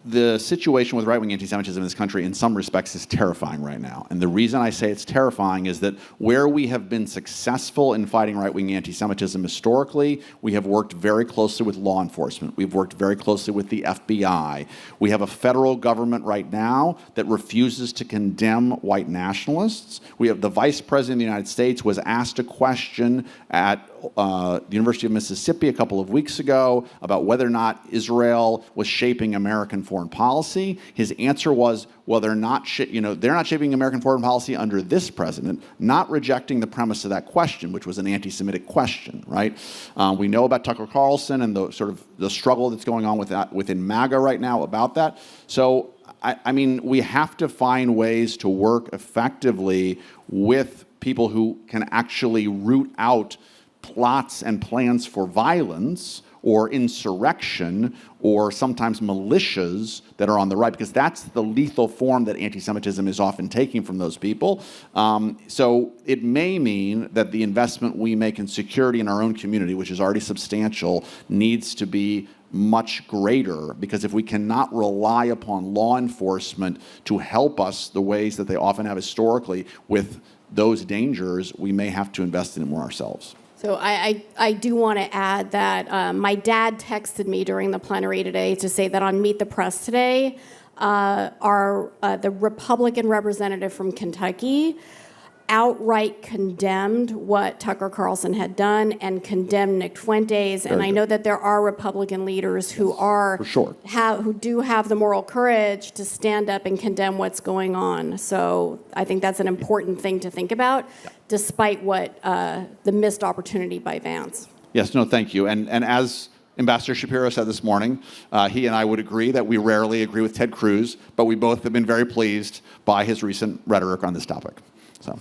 the situation with right-wing anti-Semitism in this country in some respects is terrifying right now. And the reason I say it's terrifying is that where we have been successful in fighting right-wing anti-Semitism historically, we have worked very closely with law enforcement. We've worked very closely with the FBI. We have a federal government right now that refuses to condemn white nationalists. We have the Vice President of the United States was asked a question at the University of Mississippi a couple of weeks ago about whether or not Israel was shaping American foreign policy. His answer was, well, they're not shaping American foreign policy under this president, not rejecting the premise of that question, which was an anti-Semitic question, right? We know about Tucker Carlson and the sort of the struggle that's going on within MAGA right now about that. So, I mean, we have to find ways to work effectively with people who can actually root out plots and plans for violence or insurrection or sometimes militias that are on the right, because that's the lethal form that anti-Semitism is often taking from those people. So it may mean that the investment we make in security in our own community, which is already substantial, needs to be much greater, because if we cannot rely upon law enforcement to help us the ways that they often have historically with those dangers, we may have to invest in it more ourselves. So I do want to add that my dad texted me during the plenary today to say that on Meet the Press today, the Republican representative from Kentucky outright condemned what Tucker Carlson had done and condemned Nick Fuentes. And I know that there are Republican leaders who who do have the moral courage to stand up and condemn what's going on. So I think that's an important thing to think about, despite what the missed opportunity by Vance. Yes, no, thank you. And as Ambassador Shapiro said this morning, he and I would agree that we rarely agree with Ted Cruz, but we both have been very pleased by his recent rhetoric on this topic. So.